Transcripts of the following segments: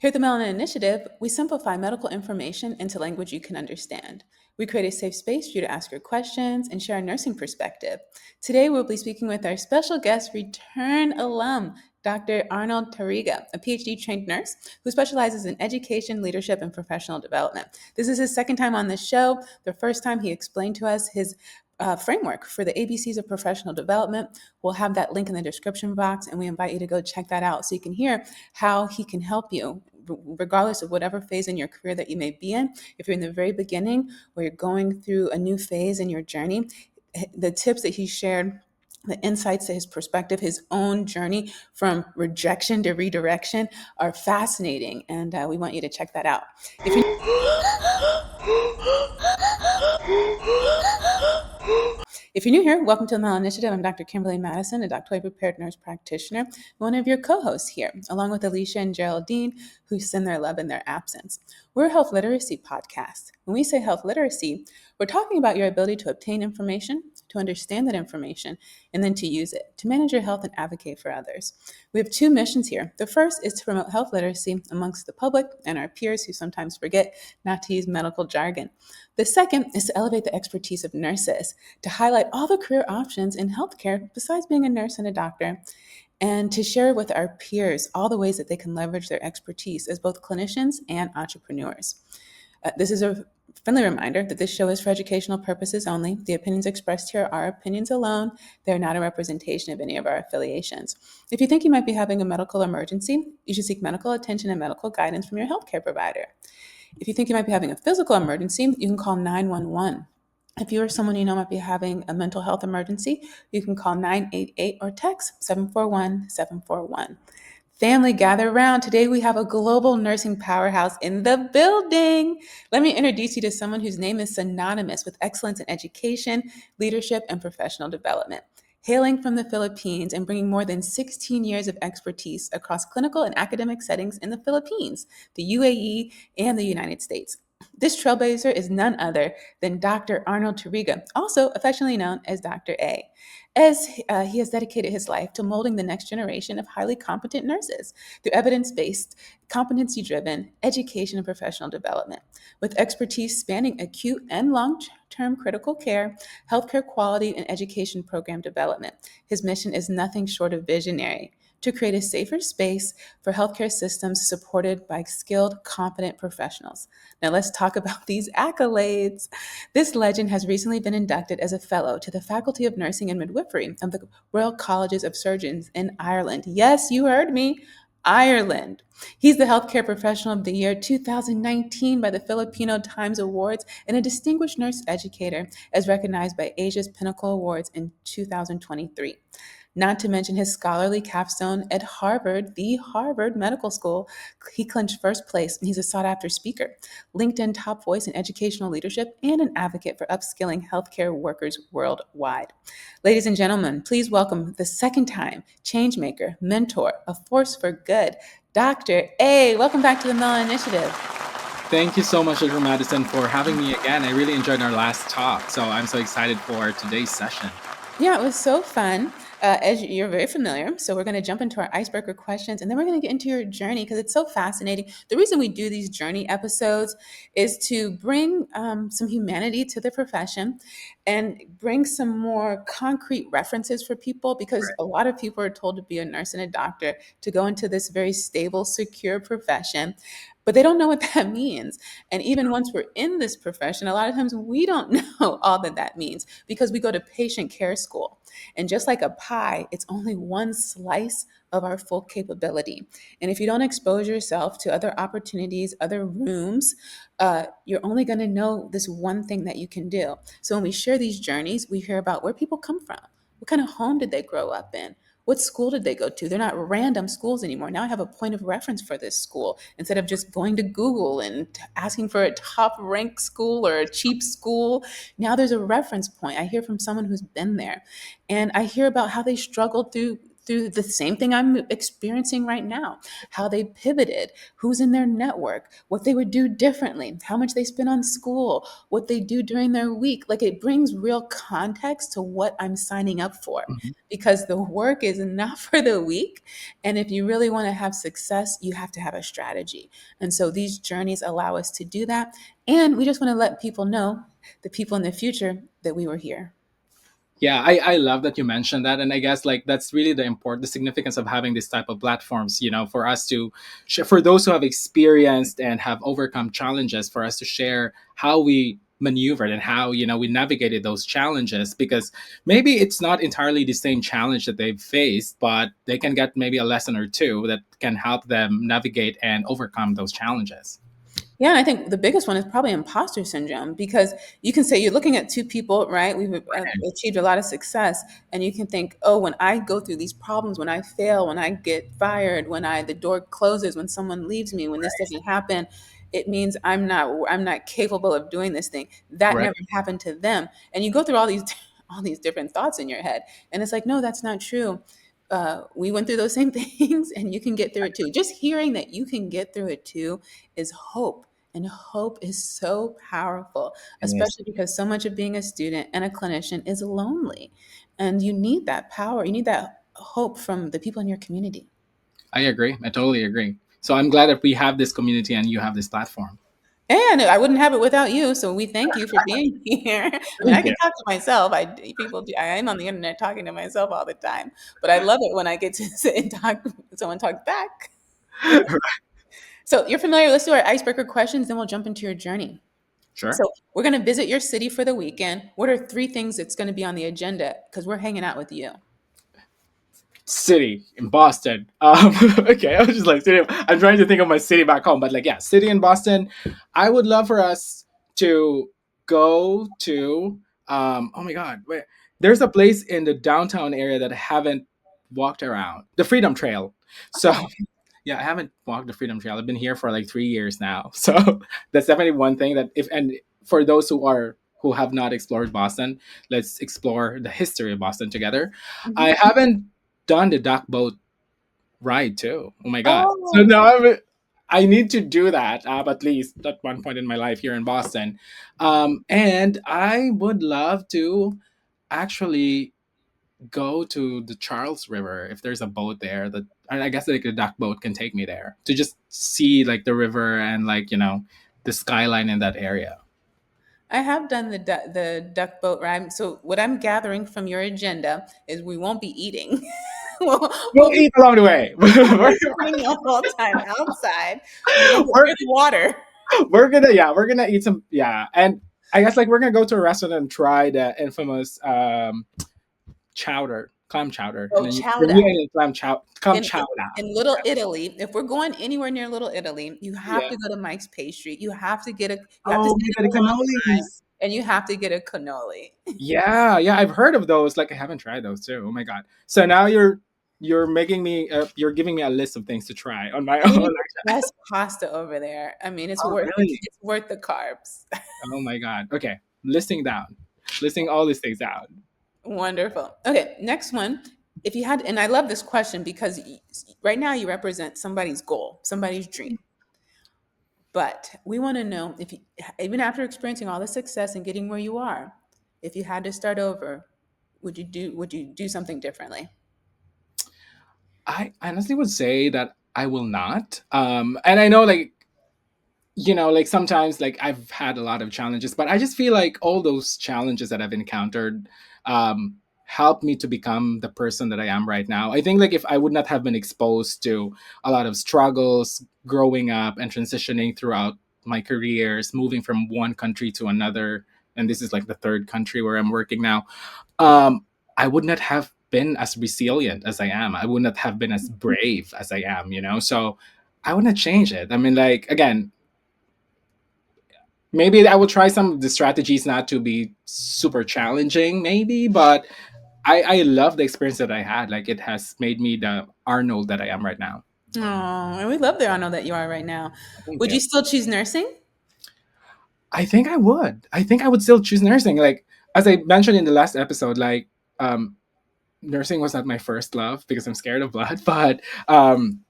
Here at the Melanin Initiative, we simplify medical information into language you can understand. We create a safe space for you to ask your questions and share a nursing perspective. Today, we'll be speaking with our special guest, return alum, Dr. Arnold Tariga, a PhD trained nurse who specializes in education, leadership, and professional development. This is his second time on this show. The first time he explained to us his framework for the ABCs of professional development. We'll have that link in the description box, and we invite you to go check that out so you can hear how he can help you regardless of whatever phase in your career that you may be in. If you're in the very beginning or you're going through a new phase in your journey, the tips that he shared, the insights to his perspective, his own journey from rejection to redirection are fascinating, and we want you to check that out. If you're If you're new here, welcome to the Melanin Initiative. I'm Dr. Kimberly Madison, a doctorally prepared nurse practitioner, one of your co-hosts here, along with Alicia and Geraldine, who send their love in their absence. We're a health literacy podcast. When we say health literacy, we're talking about your ability to obtain information, to understand that information, and then to use it, to manage your health and advocate for others. We have two missions here. The first is to promote health literacy amongst the public and our peers who sometimes forget not to use medical jargon. The second is to elevate the expertise of nurses, to highlight all the career options in healthcare besides being a nurse and a doctor, and to share with our peers all the ways that they can leverage their expertise as both clinicians and entrepreneurs. This is a friendly reminder that this show is for educational purposes only. The opinions expressed here are opinions alone. They're not a representation of any of our affiliations. If you think you might be having a medical emergency, you should seek medical attention and medical guidance from your healthcare provider. If you think you might be having a physical emergency, you can call 911. If you or someone you know might be having a mental health emergency, you can call 988 or text 741-741. Family, gather around. Today we have a global nursing powerhouse in the building. Let me introduce you to someone whose name is synonymous with excellence in education, leadership, and professional development. Hailing from the Philippines and bringing more than 16 years of expertise across clinical and academic settings in the Philippines, the UAE, and the United States. This trailblazer is none other than Dr. Arnold Tariga, also affectionately known as Dr. A, as he has dedicated his life to molding the next generation of highly competent nurses through evidence-based, competency-driven education and professional development. With expertise spanning acute and long-term critical care, healthcare quality, and education program development, his mission is nothing short of visionary: to create a safer space for healthcare systems supported by skilled, competent professionals. Now let's talk about these accolades. This legend has recently been inducted as a fellow to the Faculty of Nursing and Midwifery of the Royal Colleges of Surgeons in Ireland. Yes, you heard me. Ireland. He's the Healthcare Professional of the Year 2019 by the Filipino Times Awards and a Distinguished Nurse Educator as recognized by Asia's Pinnacle Awards in 2023. Not to mention his scholarly capstone at Harvard, the Harvard Medical School. He clinched first place, and he's a sought-after speaker, LinkedIn top voice in educational leadership, and an advocate for upskilling healthcare workers worldwide. Ladies and gentlemen, please welcome the second time changemaker, mentor, a force for good, Dr. A. Welcome back to the Melanin Initiative. Thank you so much, Dr. Madison, for having me again. I really enjoyed our last talk, so I'm so excited for today's session. Yeah, it was so fun. As you're very familiar, so we're going to jump into our icebreaker questions, and then we're going to get into your journey because it's so fascinating. The reason we do these journey episodes is to bring some humanity to the profession and bring some more concrete references for people, because a lot of people are told to be a nurse and a doctor to go into this very stable, secure profession, but they don't know what that means. And even once we're in this profession, a lot of times we don't know all that that means because we go to patient care school. And just like a pie, it's only one slice of our full capability. And if you don't expose yourself to other opportunities, other rooms, you're only going to know this one thing that you can do. So when we share these journeys, we hear about where people come from. What kind of home did they grow up in? What school did they go to? They're not random schools anymore. Now I have a point of reference for this school instead of just going to Google and asking for a top ranked school or a cheap school. Now there's a reference point. I hear from someone who's been there, and I hear about how they struggled through through the same thing I'm experiencing right now, how they pivoted, who's in their network, what they would do differently, how much they spend on school, what they do during their week. Like it brings real context to what I'm signing up for Mhm. because the work is not for the weak. And if you really want to have success, you have to have a strategy. And so these journeys allow us to do that. And we just want to let people know, the people in the future, that we were here. Yeah, I love that you mentioned that, and I guess like that's really the significance of having this type of platforms. For us to for those who have experienced and have overcome challenges, for us to share how we maneuvered and how we navigated those challenges, because maybe it's not entirely the same challenge that they've faced, but they can get maybe a lesson or two that can help them navigate and overcome those challenges. Yeah, and I think the biggest one is probably imposter syndrome because you can say you're looking at two people, right? We've achieved a lot of success, and you can think, oh, when I go through these problems, when I fail, when I get fired, when the door closes, when someone leaves me, when this doesn't happen, it means I'm not capable of doing this thing. That Right. never happened to them, and you go through all these all these different thoughts in your head, and it's like, no, that's not true. We went through those same things, and you can get through it too. Just hearing that you can get through it too is hope. And hope is so powerful, Yes, especially because so much of being a student and a clinician is lonely. And you need that power. You need that hope from the people in your community. I agree. I totally agree. So I'm glad that we have this community and you have this platform. And I wouldn't have it without you. So we thank you for being here. I mean, I Thank you. can talk to myself. I am on the internet talking to myself all the time, but I love it when I get to sit and talk. Someone talk back. So you're familiar. Let's do our icebreaker questions, then we'll jump into your journey. So Sure. we're going to visit your city for the weekend. What are three things that's going to be on the agenda? Because we're hanging out with you. City in Boston. Okay, I was just like, city. I'm trying to think of my city back home, but like, yeah, city in Boston. I would love for us to go to. Oh my God, wait, there's a place in the downtown area that I haven't walked around. The Freedom Trail. So Oh, yeah, I haven't walked the Freedom Trail. I've been here for like 3 years now. So that's definitely one thing that if and for those who have not explored Boston, let's explore the history of Boston together. I mhm. haven't done the duck boat ride too. Oh my God. So Oh, now I need to do that at least at one point in my life here in Boston. And I would love to actually go to the Charles River if there's a boat there that, and I guess like a duck boat can take me there to just see like the river and like the skyline in that area. I have done the duck boat ride. So what I'm gathering from your agenda is we won't be eating. we'll, We'll we'll be eat along the way. we'll be spending the whole time outside. We're going to get we're, near the water. we're gonna eat some, yeah, and I guess like we're gonna go to a restaurant and try the infamous chowder, clam chowder, and Oh, then chowder. you eat clam in chowder. in Little Italy, if we're going anywhere near Little Italy, you have Yeah. to go to Mike's Pastry. You have to Oh stay my there god, the a long time, cannolis. and you have to get a cannoli. Yeah, yeah, I've heard of those. Like I haven't tried those too. Oh my god. So now you're making me you're giving me a list of things to try on my They own. make the best pasta over there. I mean, Oh really? it's worth the carbs. Oh my god. Okay, listing down, listing all these things down. Wonderful. Okay, next one. If you had, and I love this question because right now you represent somebody's goal, somebody's dream. But we want to know if you, even after experiencing all the success and getting where you are, if you had to start over, would you do something differently? I honestly would say that I will not. And I know like like sometimes like I've had a lot of challenges, but I just feel like all those challenges that I've encountered um helped me to become the person that I am right now. I think like if I would not have been exposed to a lot of struggles growing up and transitioning throughout my careers, moving from one country to another, and this is like the third country where I'm working now, I would not have been as resilient as I am. I would not have been as brave as I am. So I would not change it. I mean, like, again, maybe I will try some of the strategies not to be super challenging, maybe, but I love the experience that I had. Like, it has made me the Arnold that I am right now. Oh, and we love the honor that you are right now. Thank Would you. you still choose nursing? I think I would. I think I would still choose nursing. Like, as I mentioned in the last episode, like, um, nursing was not my first love because I'm scared of blood. But um,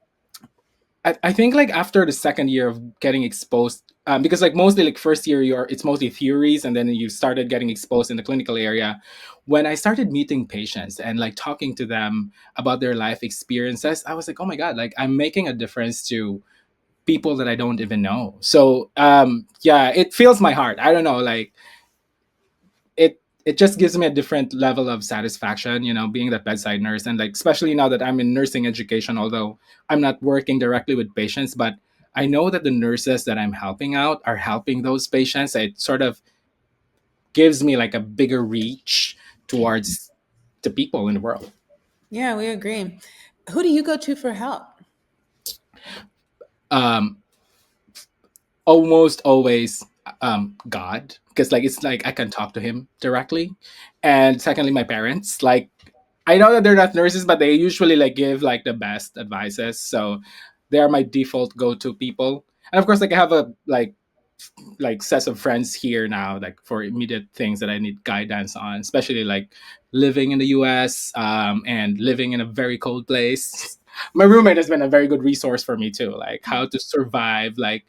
I think like after the second year of getting exposed, because like mostly like first year you're it's mostly theories, and then you started getting exposed in the clinical area. When I started meeting patients and like talking to them about their life experiences, I was like, oh my god, like I'm making a difference to people that I don't even know. So yeah, it fills my heart. I don't know, like it just gives me a different level of satisfaction, being that bedside nurse. And like especially now that I'm in nursing education, although I'm not working directly with patients, but I know that the nurses that I'm helping out are helping those patients. It sort of gives me like a bigger reach towards the people in the world. Yeah, we agree. Who do you go to for help? um Almost always God, because like it's like I can talk to him directly. And secondly, my parents, like I know that they're not nurses, but they usually like give like the best advices, so they are my default go-to people. And of course, like I have a like sets of friends here now, like for immediate things that I need guidance on, especially like living in the US, and living in a very cold place. My roommate has been a very good resource for me too, like how to survive like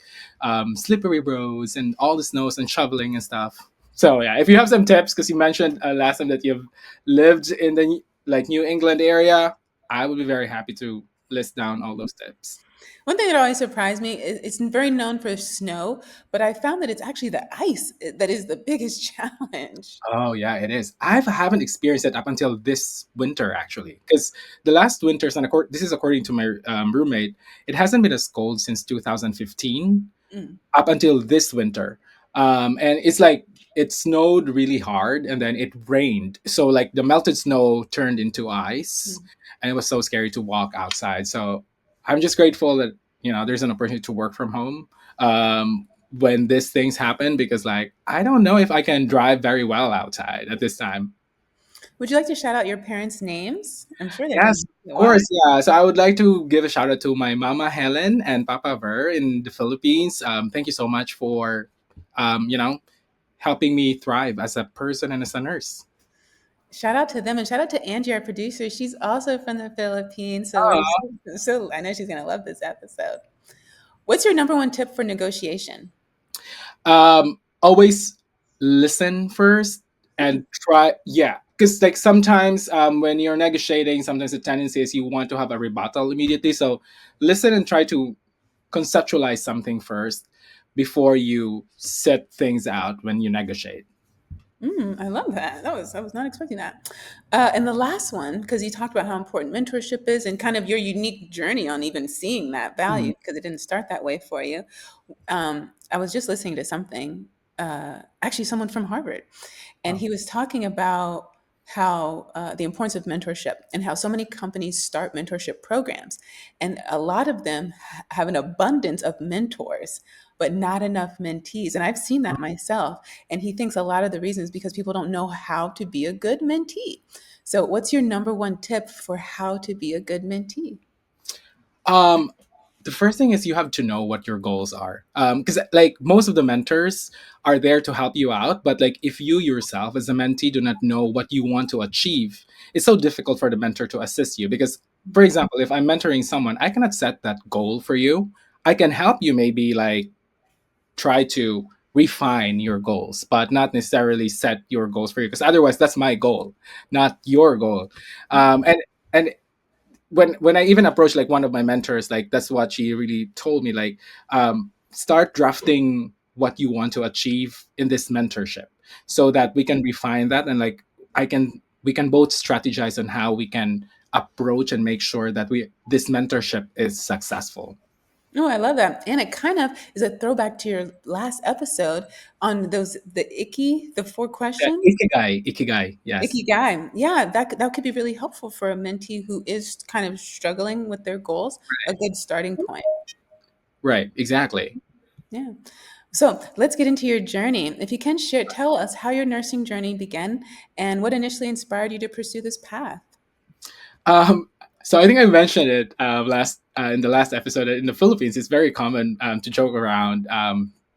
slippery roads and all the snows and shoveling and stuff. So yeah, if you have some tips, because you mentioned last time that you've lived in the like New England area, I would be very happy to list down all those tips. One thing that always surprised me is it's very known for snow, but I found that it's actually the ice that is the biggest challenge. Oh yeah, it is. I haven't experienced it up until this winter actually, because the last winters, and this is according to my roommate, it hasn't been as cold since 2015 Mm, up until this winter. And it's like it snowed really hard and then it rained. So like the melted snow turned into ice, mm. and it was so scary to walk outside. So I'm just grateful that there's an opportunity to work from home when these things happen, because like I don't know if I can drive very well outside at this time. Would you like to shout out your parents' names? I'm sure they're Yes, going to of watch. course. Yeah. So I would like to give a shout out to my mama Helen and Papa Ver in the Philippines. Thank you so much for, um, you know, helping me thrive as a person and as a nurse. Shout out to them and shout out to Angie, our producer. She's also from the Philippines, so Oh. I know she's going to love this episode. What's your number one tip for negotiation? Always listen first Hmm. and try. Yeah. Because like sometimes when you're negotiating, sometimes the tendency is you want to have a rebuttal immediately. So listen and try to conceptualize something first before you set things out when you negotiate. I love that. I was not expecting that. And the last one, because you talked about how important mentorship is and kind of your unique journey on even seeing that Mhm. value, because it didn't start that way for you. I was just listening to something, actually, someone from Harvard, and Oh. he was talking about how the importance of mentorship and how so many companies start mentorship programs, and a lot of them have an abundance of mentors, but not enough mentees. And I've seen that myself. And he thinks a lot of the reason is because people don't know how to be a good mentee. So, what's your number one tip for how to be a good mentee? Um, the first thing is you have to know what your goals are. Because like most of the mentors are there to help you out, but like if you yourself as a mentee do not know what you want to achieve, it's so difficult for the mentor to assist you. Because, for example, if I'm mentoring someone, I cannot set that goal for you. I can help you maybe like try to refine your goals, but not necessarily set your goals for you. Because otherwise, that's my goal, not your goal. And when I even approached like one of my mentors, like that's what she really told me. Like, start drafting what you want to achieve in this mentorship, so that we can refine that, and like we can both strategize on how we can approach and make sure that we this mentorship is successful. Oh, I love that. And it kind of is a throwback to your last episode on the four Yeah, questions. ikigai, yes, Ikigai. Yeah, that could be really helpful for a mentee who is kind of struggling with their goals. A good starting point. right, exactly. Yeah. So let's get into your journey. If you can share, tell us how your nursing journey began and what initially inspired you to pursue this path. Um, so I think I mentioned it last in the last episode. In the Philippines, it's very common to joke around.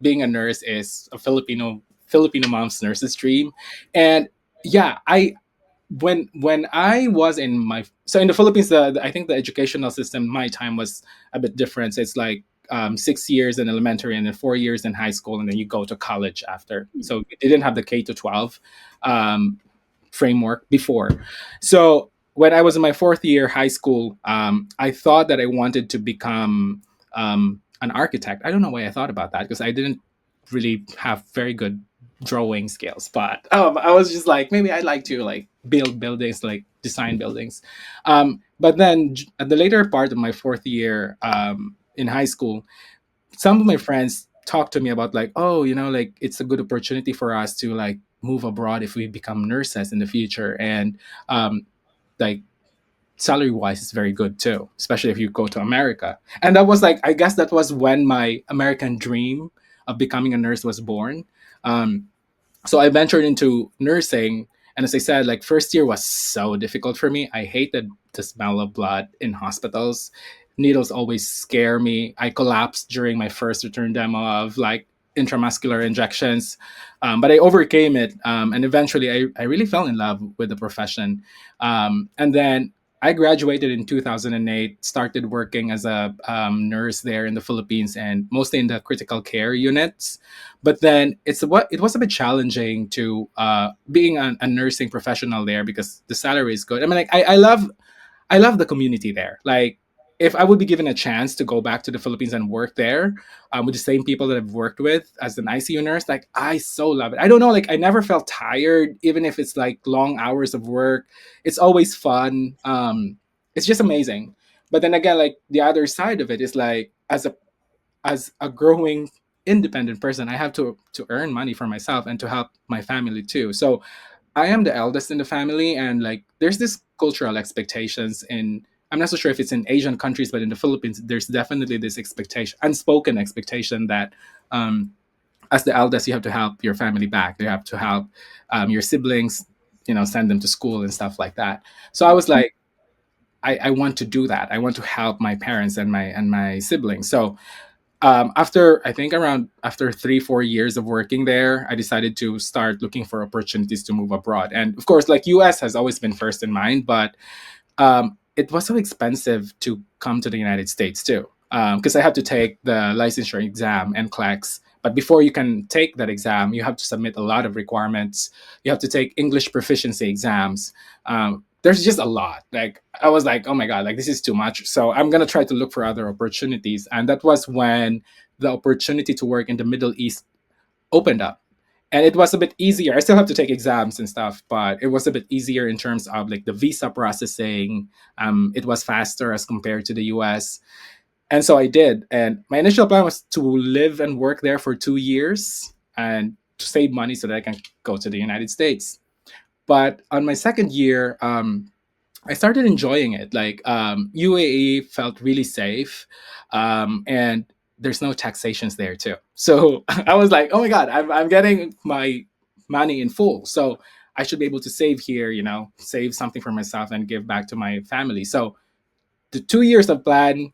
Being a nurse is a Filipino mom's nurse's dream, and yeah, when I was in my so in the Philippines, I think the educational system my time was a bit different. So it's like 6 years in elementary and then 4 years in high school, and then you go to college after. So it didn't have the K to 12 um, framework before. So when I was in my fourth year high school, I thought that I wanted to become an architect. I don't know why I thought about that because I didn't really have very good drawing skills, but I was just like, maybe I'd like to like build buildings, like design buildings. But then at the later part of my fourth year in high school, some of my friends talked to me about like, oh, like it's a good opportunity for us to like move abroad if we become nurses in the future, and um, like salary wise it's very good too, especially if you go to America. And that was like, I guess that was when my American dream of becoming a nurse was born. um, so I ventured into nursing, and as I said, like first year was so difficult for me. I hated the smell of blood in hospitals. Needles always scare me. I collapsed during my first return demo of like intramuscular injections, but I overcame it, and eventually I really fell in love with the profession. And then I graduated in 2008, started working as a nurse there in the Philippines, and mostly in the critical care units. But then it was a bit challenging to being a nursing professional there because the salary is good. I mean, like I love the community there. Like if I would be given a chance to go back to the Philippines and work there with the same people that I've worked with as an ICU nurse, like I so love it. I don't know, like I never felt tired, even if it's like long hours of work. It's always fun. It's just amazing. But then again, like the other side of it is like as a growing independent person, I have to earn money for myself and to help my family too. So I am the eldest in the family, and like there's this cultural expectations in, I'm not so sure if it's in Asian countries, but in the Philippines, there's definitely this expectation, unspoken expectation that as the eldest, you have to help your family back. You have to help your siblings, send them to school and stuff like that. So I was like, I want to do that. I want to help my parents and my siblings. So after I think around after 3 4 years of working there, I decided to start looking for opportunities to move abroad. And of course, like US has always been first in mind, but it was so expensive to come to the United States too, because I had to take the licensure exam and NCLEX. But before you can take that exam, you have to submit a lot of requirements. You have to take English proficiency exams. There's just a lot. Like I was like, oh my god, like this is too much. So I'm gonna try to look for other opportunities, and that was when the opportunity to work in the Middle East opened up, and it was a bit easier. I still have to take exams and stuff, but it was a bit easier in terms of like the visa processing. It was faster as compared to the US, and so I did. And my initial plan was to live and work there for 2 years and to save money so that I can go to the United States. But on my second year, I started enjoying it. Like UAE felt really safe, and there's no taxations there too. So I was like, oh my god, I'm getting my money in full. So I should be able to save here, save something for myself and give back to my family. So the 2 years of plan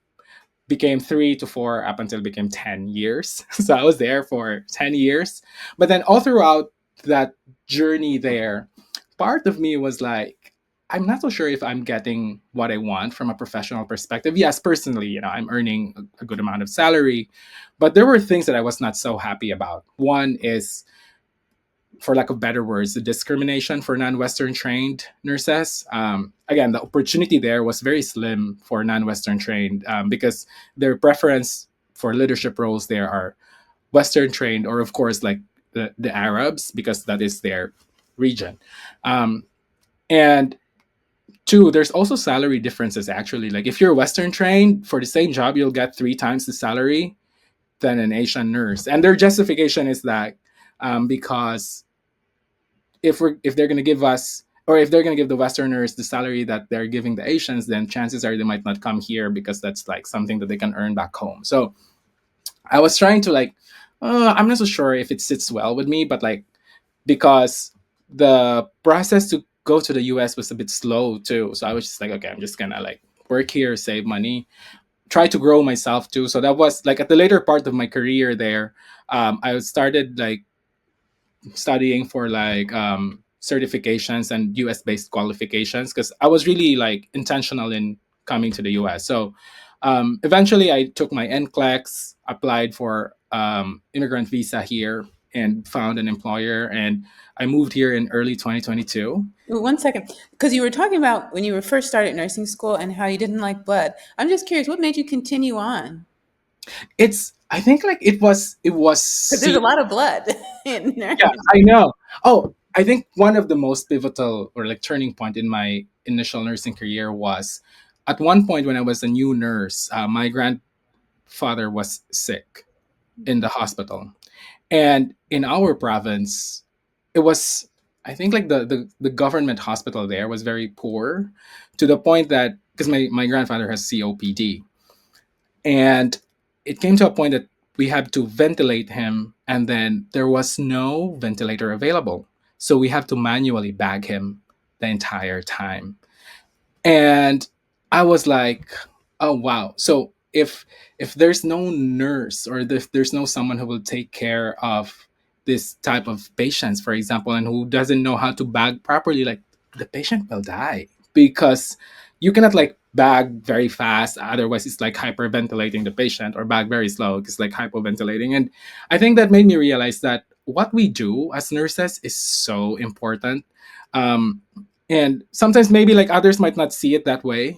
became 3 to 4 up until it became 10 years. So I was there for 10 years. But then all throughout that journey there, part of me was like, I'm not so sure if I'm getting what I want from a professional perspective. Yes, personally, I'm earning a good amount of salary, but there were things that I was not so happy about. One is, for lack of better words, the discrimination for non-Western trained nurses. Again, the opportunity there was very slim for non-Western trained, because their preference for leadership roles there are Western trained, or of course, like the Arabs, because that is their region. Um, and two, there's also salary differences actually. Like if you're Western trained, for the same job, you'll get 3 times the salary than an Asian nurse. And their justification is that because if they're going to give us, or if they're going to give the Westerners the salary that they're giving the Asians, then chances are they might not come here because that's like something that they can earn back home. So I was trying to like, I'm not so sure if it sits well with me, but like because the process to go to the US was a bit slow too. So I was just like, okay, I'm just gonna like work here, save money, try to grow myself too. So that was like at the later part of my career there. I started like studying for like certifications and US based qualifications because I was really like intentional in coming to the US. So eventually I took my NCLEX, applied for immigrant visa here, and found an employer. And I moved here in early 2022. One second, because you were talking about when you were first started nursing school and how you didn't like blood. I'm just curious, what made you continue on? It's I think like it was Because there's a lot of blood in yeah, nursing. I know. Oh, I think one of the most pivotal or like turning point in my initial nursing career was at one point when I was a new nurse. My grandfather was sick in the hospital, and in our province, it was I think like the government hospital there was very poor, to the point that because my grandfather has COPD, and it came to a point that we had to ventilate him, and then there was no ventilator available, so we have to manually bag him the entire time. And I was like, oh wow. So if there's no nurse, or if there's no someone who will take care of this type of patients, for example, and who doesn't know how to bag properly, like the patient will die, because you cannot like bag very fast, otherwise it's like hyperventilating the patient, or bag very slow it's like hypoventilating. And I think that made me realize that what we do as nurses is so important. Um, and sometimes maybe like others might not see it that way,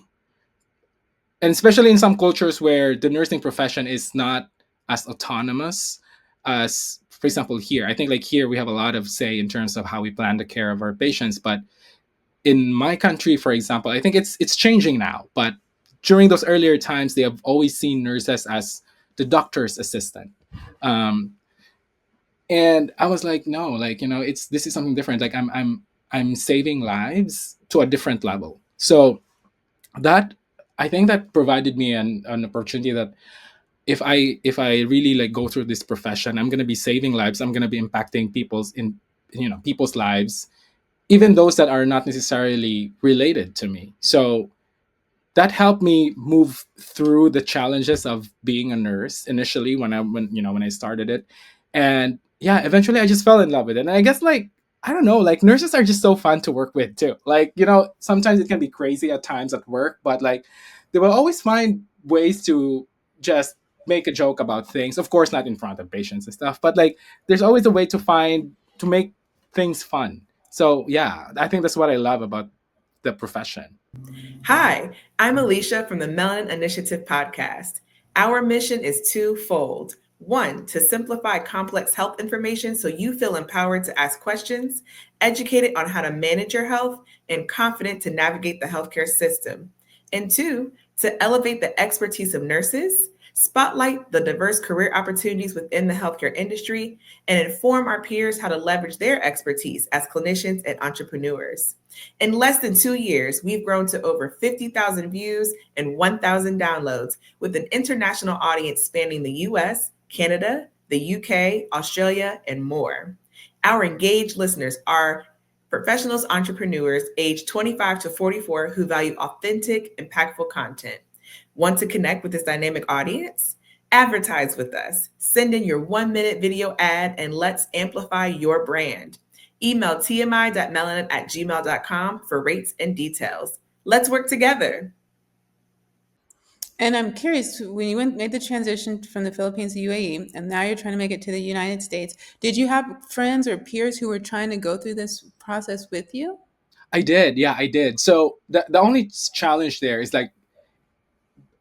and especially in some cultures where the nursing profession is not as autonomous as, for example, here. I think like here we have a lot of say in terms of how we plan the care of our patients, but in my country, for example, I think it's changing now. But during those earlier times, they have always seen nurses as the doctor's assistant. um, and I was like, no, like, it's this is something different. Like I'm saving lives to a different level. So that, I think that provided me an opportunity that if I really like go through this profession, I'm going to be saving lives. I'm going to be impacting people's lives, even those that are not necessarily related to me. So that helped me move through the challenges of being a nurse initially, when I started it. And yeah, eventually I just fell in love with it. And I guess, like, I don't know, like, nurses are just so fun to work with too. Like, sometimes it can be crazy at times at work, but like they will always find ways to just make a joke about things. Of course, not in front of patients and stuff, but like there's always a way to make things fun. So yeah, I think that's what I love about the profession. Hi, I'm Alicia from the Melanin Initiative podcast. Our mission is twofold. One, to simplify complex health information so you feel empowered to ask questions, educated on how to manage your health, and confident to navigate the healthcare system. And two, to elevate the expertise of nurses, spotlight the diverse career opportunities within the healthcare industry, and inform our peers how to leverage their expertise as clinicians and entrepreneurs. In less than 2 years, we've grown to over 50,000 views and 1,000 downloads, with an international audience spanning the US, Canada, the UK, Australia, and more. Our engaged listeners are professionals, entrepreneurs aged 25 to 44 who value authentic, impactful content. Want to connect with this dynamic audience? Advertise with us. Send in your 1-minute video ad and let's amplify your brand. Email tmi.melanin@gmail.com for rates and details. Let's work together. And I'm curious, when you made the transition from the Philippines to UAE, and now you're trying to make it to the United States, did you have friends or peers who were trying to go through this process with you? I did. Yeah, I did. So the only challenge there is like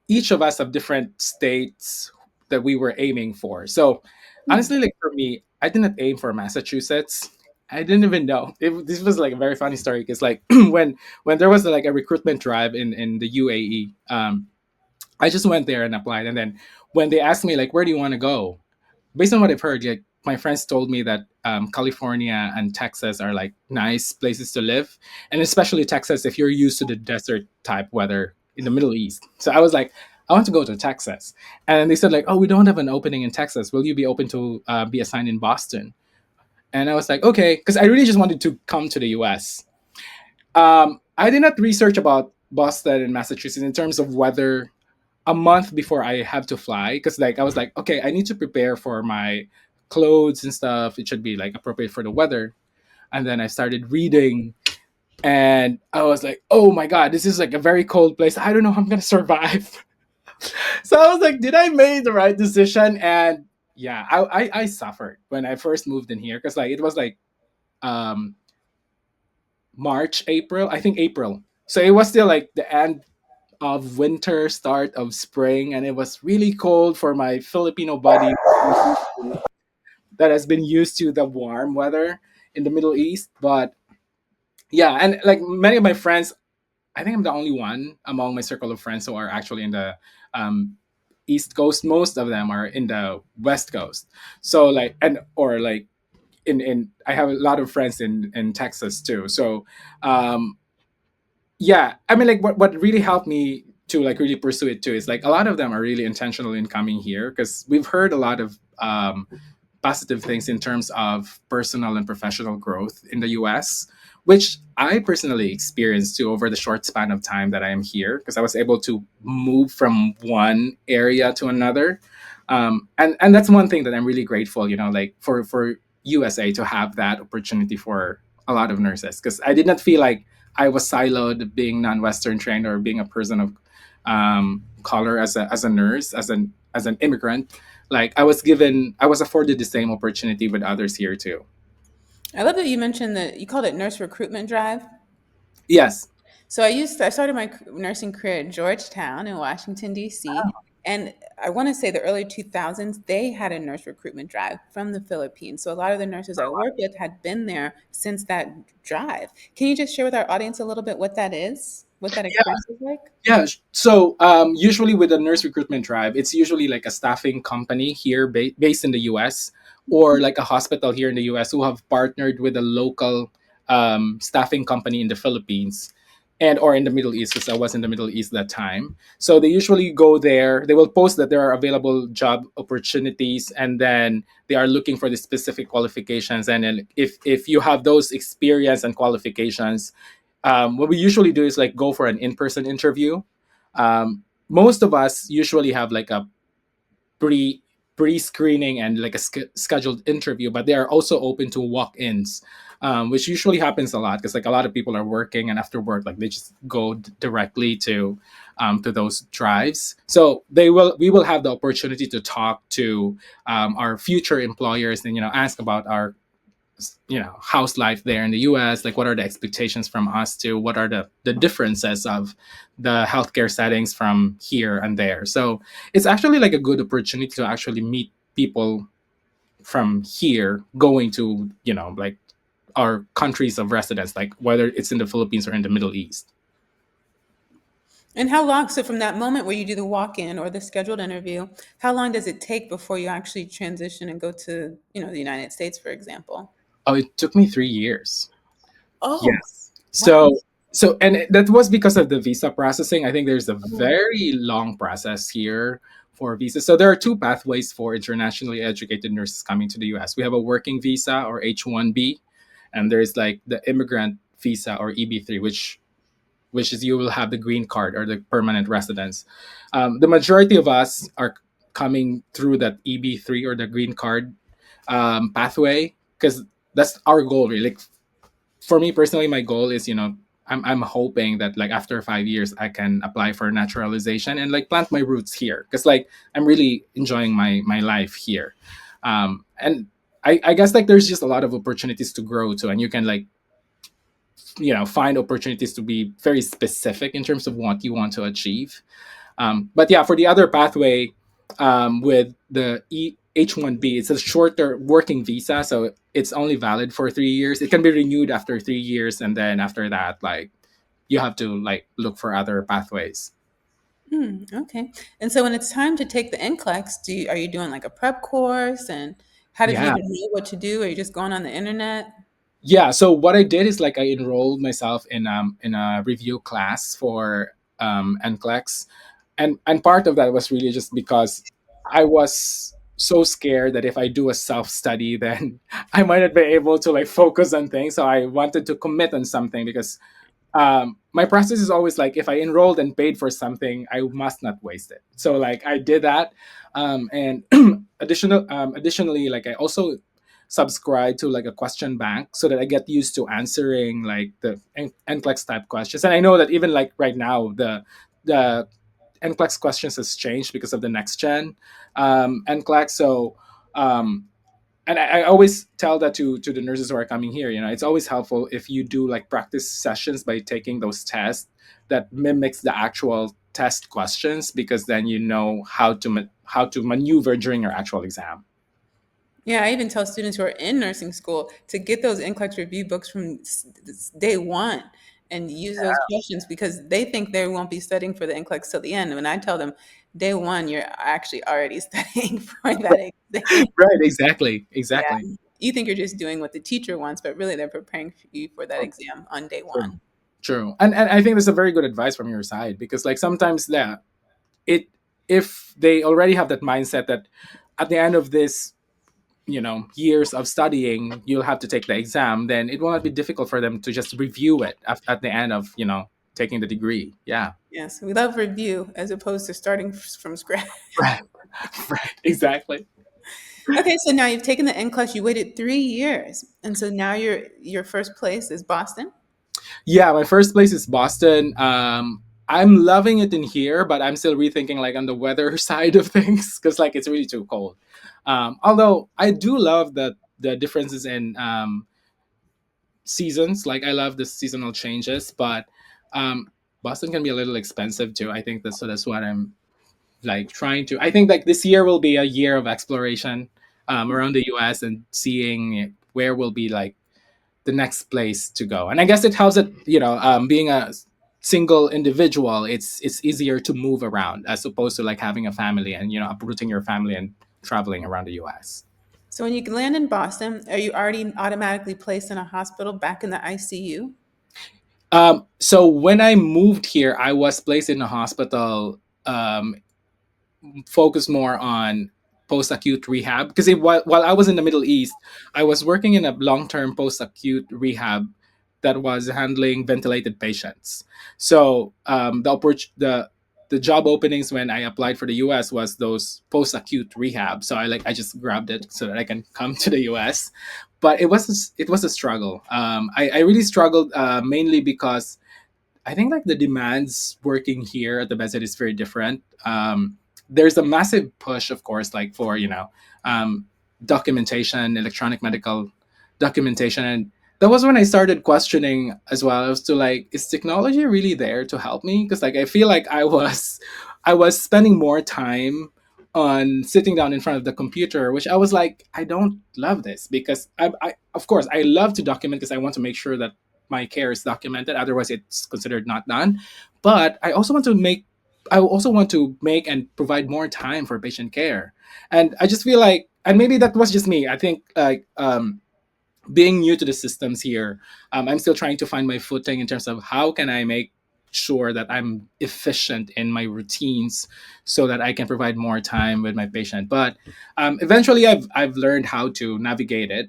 each of us have different states that we were aiming for. So honestly, like for me, I didn't aim for Massachusetts. I didn't even know. This was like a very funny story because like when there was like a recruitment drive in the UAE, I just went there and applied. And then when they asked me like, where do you want to go? Based on what I've heard, like my friends told me that California and Texas are like nice places to live, and especially Texas if you're used to the desert type weather in the Middle East. So I was like, I want to go to Texas, and they said like, oh, we don't have an opening in Texas. Will you be open to be assigned in Boston? And I was like, okay, because I really just wanted to come to the U.S. I did not research about Boston and Massachusetts in terms of weather a month before I have to fly, because like I was like, okay, I need to prepare for my clothes and stuff. It should be like appropriate for the weather. And then I started reading, and I was like, oh my god, this is like a very cold place. I don't know how I'm gonna survive. So I was like, did I make the right decision? And yeah, I suffered when I first moved in here, because like it was like um March, April, I think April. So it was still like the end of winter, start of spring, and it was really cold for my Filipino body that has been used to the warm weather in the Middle East. But yeah, and like many of my friends, I think I'm the only one among my circle of friends who are actually in the um, East Coast. Most of them are in the West Coast. So like, and or like in I have a lot of friends in Texas too. So um, yeah, I mean, like what really helped me to like really pursue it too is like a lot of them are really intentional in coming here, because we've heard a lot of positive things in terms of personal and professional growth in the US, which I personally experienced too over the short span of time that I am here, because I was able to move from one area to another. And that's one thing that I'm really grateful, like for USA to have that opportunity for a lot of nurses, because I did not feel like I was siloed being non-Western trained or being a person of color as a nurse, as an immigrant. Like I was afforded the same opportunity with others here too. I love that you mentioned that you called it nurse recruitment drive. Yes. So I started my nursing career at Georgetown in Washington D.C. And I want to say the early 2000s, they had a nurse recruitment drive from the Philippines. So a lot of the nurses I work with had been there since that drive. Can you just share with our audience a little bit what that is, what that experience is like? Yeah. So usually with a nurse recruitment drive, it's usually like a staffing company here based in the US, or like a hospital here in the US who have partnered with a local staffing company in the Philippines and or in the Middle East, because I was in the Middle East that time. So they usually go there. They will post that there are available job opportunities, and then they are looking for the specific qualifications. And then if you have those experience and qualifications, what we usually do is like go for an in-person interview. Most of us usually have like a pre pre-screening and like a scheduled interview, but they are also open to walk-ins, which usually happens a lot, because like a lot of people are working, and after work like they just go directly to those drives. So we will have the opportunity to talk to our future employers, and ask about our house life there in the US, like what are the expectations from us, to what are the differences of the healthcare settings from here and there. So it's actually like a good opportunity to actually meet people from here going to like our countries of residence, like whether it's in the Philippines or in the Middle East. And how long, so from that moment where you do the walk-in or the scheduled interview, how long does it take before you actually transition and go to, the United States, for example? Oh, it took me 3 years. Oh, Yes. wow. And that was because of the visa processing. I think there's a Mhm. very long process here for visas. So there are two pathways for internationally educated nurses coming to the US. We have a working visa, or H-1B, and there's like the immigrant visa, or EB-3, which is you will have the green card or the permanent residence. The majority of us are coming through that EB-3 or the green card pathway, because that's our goal, really. Like for me personally, my goal is, I'm hoping that like after 5 years I can apply for naturalization and like plant my roots here, because like I'm really enjoying my life here. And I guess like there's just a lot of opportunities to grow to, and you can like find opportunities to be very specific in terms of what you want to achieve. But yeah, for the other pathway, with the H-1B, it's a shorter working visa, so it's only valid for 3 years. It can be renewed after 3 years, and then after that, like you have to like look for other pathways. Okay. And so when it's time to take the NCLEX, are you doing like a prep course? And how did you Yeah, even know what to do? Are you just going on the internet? yeah. So what I did is like I enrolled myself in a review class for NCLEX, and part of that was really just because I was so scared that if I do a self study, then I might not be able to like focus on things. So I wanted to commit on something, because my process is always like if I enrolled and paid for something, I must not waste it. So like I did that, and additionally, like I also subscribe to like a question bank so that I get used to answering like the NCLEX type questions. And I know that even like right now, the NCLEX questions has changed because of the next gen NCLEX. So um, and I always tell that to the nurses who are coming here. You know, it's always helpful if you do like practice sessions by taking those tests that mimics the actual test questions, because then you know how to maneuver during your actual exam. Yeah, I even tell students who are in nursing school to get those NCLEX review books from day one and use those questions because they think they won't be studying for the NCLEX till the end. When I tell them day one, you're actually already studying for that exam. Right, exactly, Yeah. exactly. You think you're just doing what the teacher wants, but really they're preparing you for that exam on day True, one. true. And I think that's a very good advice from your side, because like sometimes, yeah, it if they already have that mindset that at the end of this, you know, years of studying you'll have to take the exam, then it will not be difficult for them to just review it at the end of, you know, taking the degree. Yeah. Yes, we love review as opposed to starting from scratch. Right. Right, exactly. Okay, so now you've taken the NCLEX, you waited 3 years, and so now your first place is Boston. Yeah, my first place is Boston. I'm loving it in here, but I'm still rethinking like on the weather side of things, because like it's really too cold. Although I do love the differences in seasons. Like I love the seasonal changes, but um, Boston can be a little expensive too. I think that's what I'm like trying to. I think like this year will be a year of exploration around the U.S. and seeing where will be like the next place to go. And I guess it helps that, you know, being a single individual, it's easier to move around as opposed to like having a family and, you know, uprooting your family and traveling around the U.S. So when you land in Boston, are you already automatically placed in a hospital back in the ICU? So when I moved here, I was placed in a hospital, um, focused more on post-acute rehab, because while I was in the Middle East, I was working in a long-term post-acute rehab that was handling ventilated patients. So the job openings when I applied for the US was those post-acute rehab. So I just grabbed it so that I can come to the US. But it was a struggle. I really struggled, mainly because I think like the demands working here at the bedside is very different. There's a massive push, of course, like for, you know, um, documentation, electronic medical documentation, and that was when I started questioning as well. I was to like, is technology really there to help me? Because like I feel like I was spending more time on sitting down in front of the computer, which I was like, I don't love this, because I of course I love to document because I want to make sure that my care is documented. Otherwise, it's considered not done. But I also want to make and provide more time for patient care. And I just feel like, and maybe that was just me. I think like being new to the systems here, I'm still trying to find my footing in terms of how can I make sure that I'm efficient in my routines so that I can provide more time with my patient. But eventually, I've learned how to navigate it.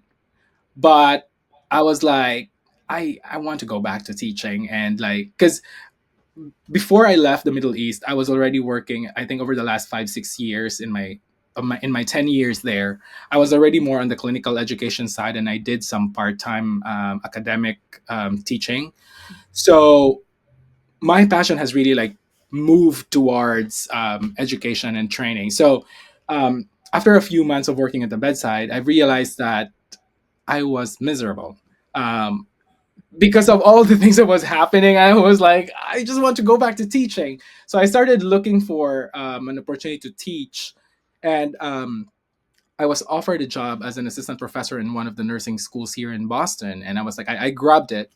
But I was like, I want to go back to teaching, and like, because before I left the Middle East, I was already working. I think over the last 5 6 years in my 10 years there, I was already more on the clinical education side, and I did some part time academic teaching. So my passion has really like moved towards education and training. So after a few months of working at the bedside, I realized that I was miserable. Um, because of all the things that was happening, I was like, I just want to go back to teaching. So I started looking for an opportunity to teach, and I was offered a job as an assistant professor in one of the nursing schools here in Boston, and I was like, I grabbed it.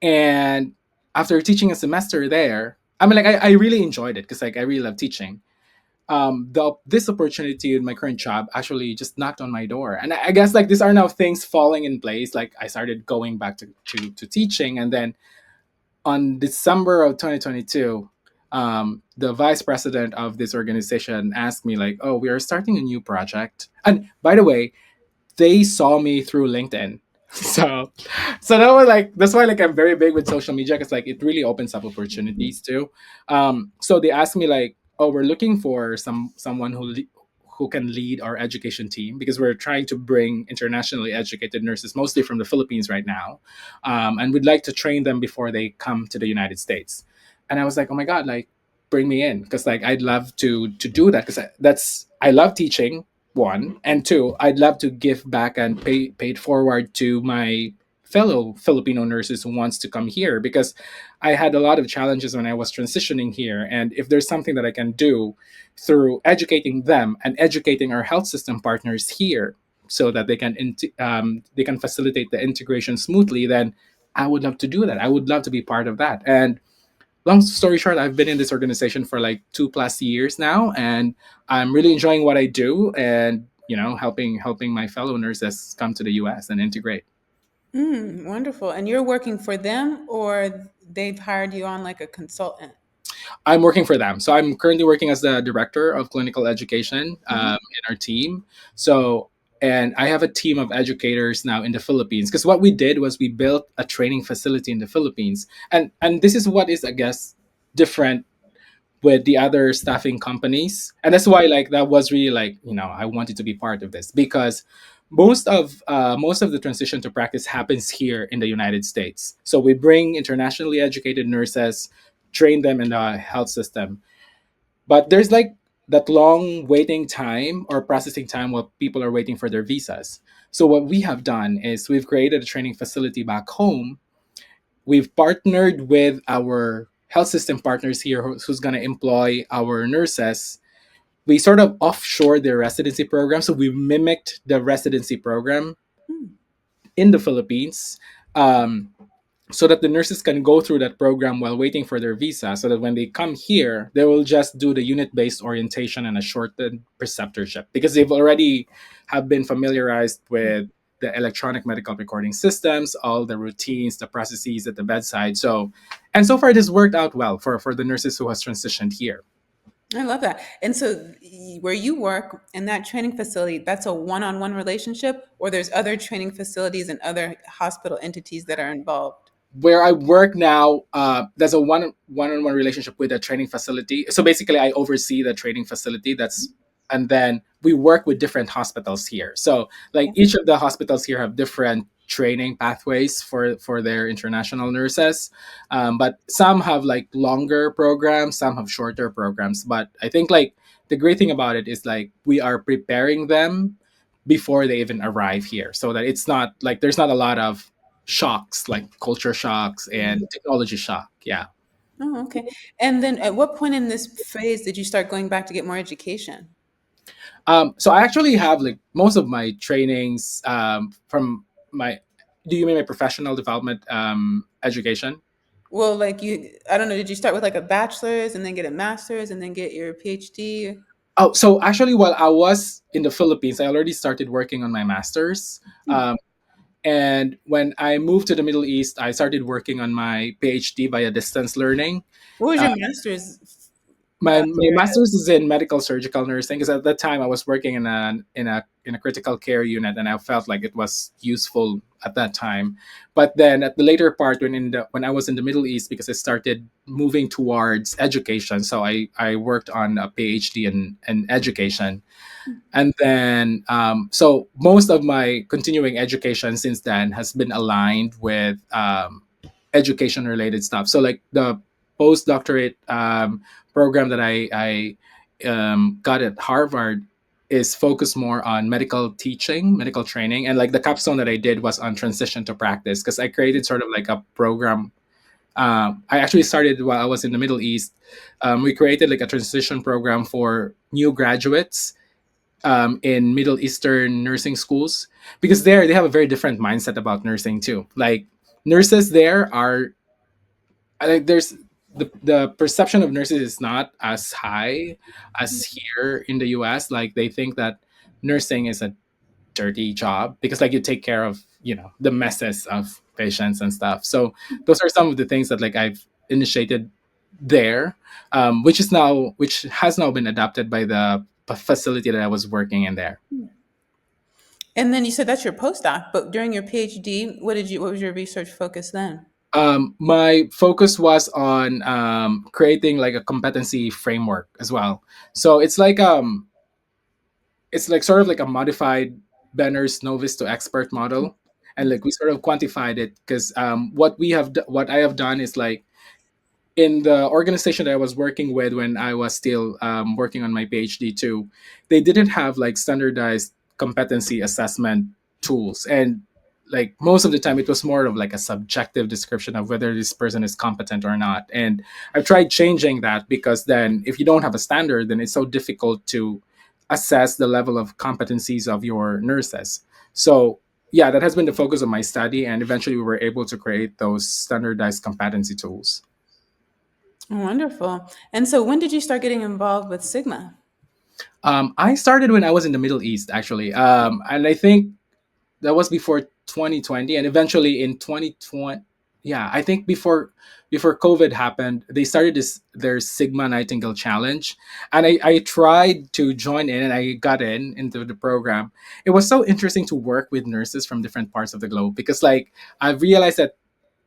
And after teaching a semester there, I mean, like I really enjoyed it because like I really love teaching. This opportunity in my current job actually just knocked on my door, and I guess like these are now things falling in place. Like I started going back to teaching, and then on December of 2022, the vice president of this organization asked me like, oh, we are starting a new project. And by the way, they saw me through LinkedIn. So that was like, that's why like I'm very big with social media, because like it really opens up opportunities too. So they asked me like, oh, we're looking for someone who can lead our education team, because we're trying to bring internationally educated nurses, mostly from the Philippines right now, and we'd like to train them before they come to the United States. And I was like, oh my god, like bring me in, because like I'd love to do that, because I love teaching, one, and two, I'd love to give back and pay it forward to my fellow Filipino nurses who wants to come here, because I had a lot of challenges when I was transitioning here. And if there's something that I can do through educating them and educating our health system partners here, so that they can facilitate the integration smoothly, then I would love to do that. I would love to be part of that. And long story short, I've been in this organization for like 2+ years now, and I'm really enjoying what I do, and helping my fellow nurses come to the US and integrate. Wonderful. And you're working for them, or they've hired you on like a consultant? I'm working for them. So I'm currently working as the director of clinical education Mhm. in our team. So, and I have a team of educators now in the Philippines, because what we did was we built a training facility in the Philippines. And this is what is, I guess, different with the other staffing companies. And that's why, like, that was really like, I wanted to be part of this, because most of the transition to practice happens here in the United States. So we bring internationally educated nurses, train them in the health system, but there's like that long waiting time or processing time while people are waiting for their visas. So what we have done is we've created a training facility back home. We've partnered with our health system partners here, who's going to employ our nurses. We sort of offshore their residency program, so we mimicked the residency program Hmm. in the Philippines, um, so that the nurses can go through that program while waiting for their visa, so that when they come here, they will just do the unit-based orientation and a shortened preceptorship, because they've already have been familiarized with the electronic medical recording systems, all the routines, the processes at the bedside. And so far, this worked out well for the nurses who has transitioned here. I love that. And so, where you work in that training facility, that's a one-on-one relationship, or there's other training facilities and other hospital entities that are involved? Where I work now, there's a one-on-one relationship with a training facility. So basically, I oversee the training facility. And then we work with different hospitals here. So like each of the hospitals here have different training pathways for their international nurses. But some have like longer programs, some have shorter programs. But I think like the great thing about it is like we are preparing them before they even arrive here, so that it's not like there's not a lot of shocks, like culture shocks and technology shock. Yeah. Oh, okay. And then, at what point in this phase did you start going back to get more education? So I actually have like most of my trainings from my. Do you mean my professional development education? Well, like I don't know, did you start with like a bachelor's and then get a master's and then get your PhD? Oh, so actually, while I was in the Philippines, I already started working on my master's. And when I moved to the Middle East, I started working on my PhD via distance learning. What was Uh, your master's? my master's is in medical surgical nursing, because at that time I was working in a critical care unit, and I felt like it was useful at that time. But then at the later part, when I was in the Middle East, because I started moving towards education, so I worked on a PhD in education. And then so most of my continuing education since then has been aligned with education related stuff. So like the postdoctorate program that I got at Harvard is focused more on medical teaching, medical training, and like the capstone that I did was on transition to practice, because I created sort of like a program. I actually started while I was in the Middle East. We created like a transition program for new graduates in Middle Eastern nursing schools, because there they have a very different mindset about nursing too. Like nurses there are like there's the perception of nurses is not as high as here in the US. Like they think that nursing is a dirty job, because like you take care of the messes of patients and stuff. So those are some of the things that like I've initiated there, which has now been adopted by the facility that I was working in there. And then you said that's your postdoc, but during your PhD, what was your research focus then? My focus was on creating like a competency framework as well. So it's like it's like sort of like a modified Benner's novice to expert model, and like we sort of quantified it because what I have done is like in the organization that I was working with when I was still working on my PhD too, they didn't have like standardized competency assessment tools. And like most of the time, it was more of like a subjective description of whether this person is competent or not. And I've tried changing that because then if you don't have a standard, then it's so difficult to assess the level of competencies of your nurses. So yeah, that has been the focus of my study. And eventually we were able to create those standardized competency tools. Wonderful. And so, when did you start getting involved with Sigma? I started when I was in the Middle East, actually, and I think that was before 2020, and eventually in 2020, yeah, I think before COVID happened, they started their Sigma Nightingale Challenge, and I tried to join in, and I got into the program. It was so interesting to work with nurses from different parts of the globe because, like, I realized that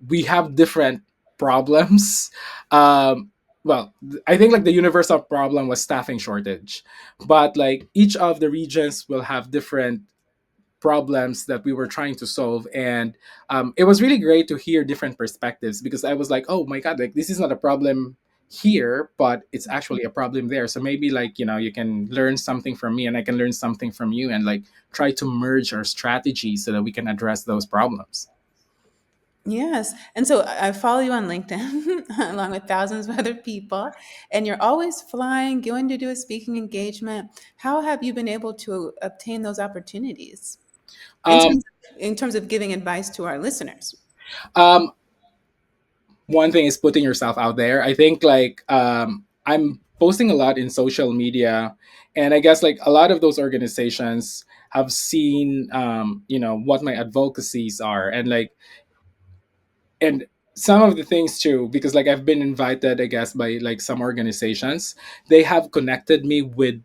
we have different problems. Um, well, I think like the universal problem was staffing shortage, but like each of the regions will have different problems that we were trying to solve, and it was really great to hear different perspectives because I was like, oh my god, like this is not a problem here, but it's actually a problem there. So maybe like you can learn something from me and I can learn something from you, and like try to merge our strategies so that we can address those problems. Yes. And so I follow you on LinkedIn along with thousands of other people, and you're always flying, going to do a speaking engagement. How have you been able to obtain those opportunities in um, terms of giving advice to our listeners? um, One thing is putting yourself out there. I think like I'm posting a lot in social media, and I guess like a lot of those organizations have seen what my advocacies are, and like and some of the things too, because like I've been invited, I guess, by like some organizations. They have connected me with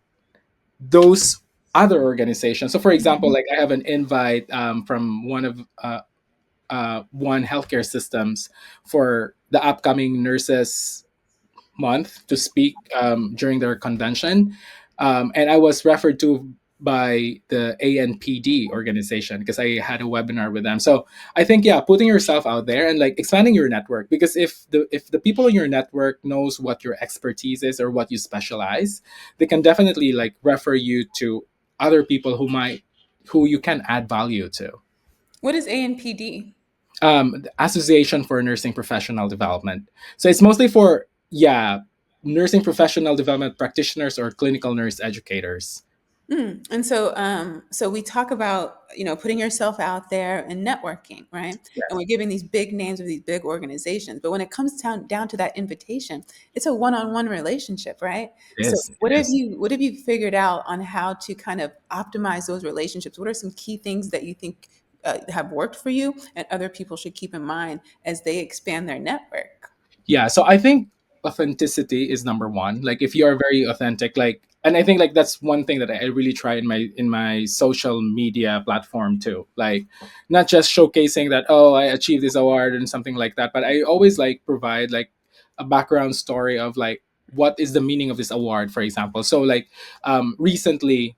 those other organizations. So for example, like I have an invite from one healthcare systems for the upcoming nurses month to speak during their convention. And I was referred to by the ANPD organization because I had a webinar with them. So I think yeah, putting yourself out there and like expanding your network, because if the people in your network knows what your expertise is or what you specialize, they can definitely like refer you to other people who you can add value to. What is ANPD? The Association for Nursing Professional Development. So it's mostly for yeah, nursing professional development practitioners or clinical nurse educators. And so we talk about putting yourself out there and networking, right? And Yes, we're giving these big names of these big organizations, but when it comes down to that invitation, it's a one-on-one relationship, right? it So is. It is. what have you figured out on how to kind of optimize those relationships? What are some key things that you think have worked for you and other people should keep in mind as they expand their network? Yeah, so I think authenticity is number one. Like if you are very authentic, like, and I think like that's one thing that I really try in my social media platform too. Like not just showcasing that, oh, I achieved this award and something like that, but I always like provide like a background story of like what is the meaning of this award, for example. So like recently,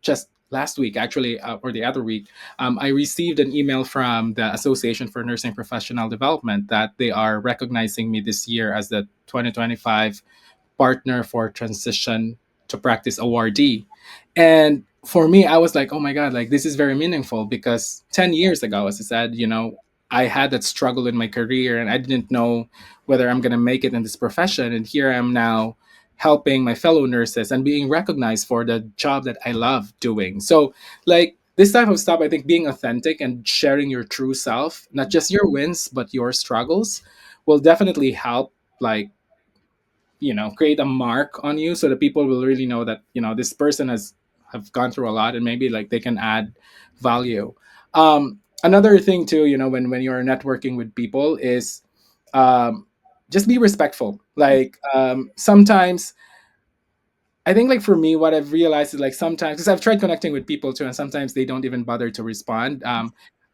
just last week actually, or the other week, I received an email from the Association for Nursing Professional Development that they are recognizing me this year as the 2025 partner for transition to practice awardee. And for me, I was like, oh my God, like this is very meaningful because 10 years ago, as I said, I had that struggle in my career and I didn't know whether I'm going to make it in this profession. And here I am now helping my fellow nurses and being recognized for the job that I love doing. So, like, this type of stuff, I think being authentic and sharing your true self, not just your wins, but your struggles, will definitely help, like, create a mark on you so that people will really know that this person has have gone through a lot, and maybe like they can add value. Another thing too, when you're networking with people is just be respectful. Like sometimes I think like for me, what I've realized is like sometimes, because I've tried connecting with people too, and sometimes they don't even bother to respond.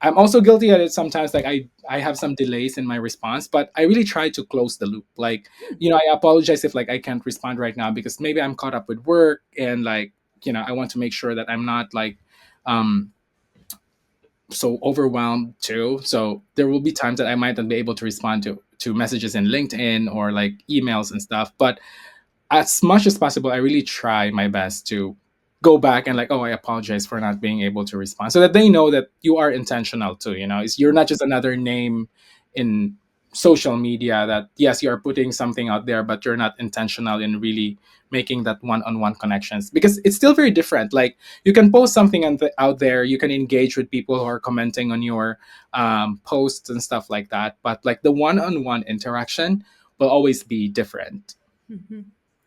I'm also guilty at it sometimes. Like I have some delays in my response, but I really try to close the loop. Like I apologize if like I can't respond right now because maybe I'm caught up with work, and like I want to make sure that I'm not like um so overwhelmed too. So there will be times that I might not be able to respond to messages in LinkedIn or like emails and stuff. But as much as possible, I really try my best to go back and like, oh, I apologize for not being able to respond, so that they know that you are intentional too. You're not just another name in social media, that yes, you are putting something out there, but you're not intentional in really making that one-on-one connections, because it's still very different. Like, you can post something out there, you can engage with people who are commenting on your posts and stuff like that, but like the one-on-one interaction will always be different. Hmm.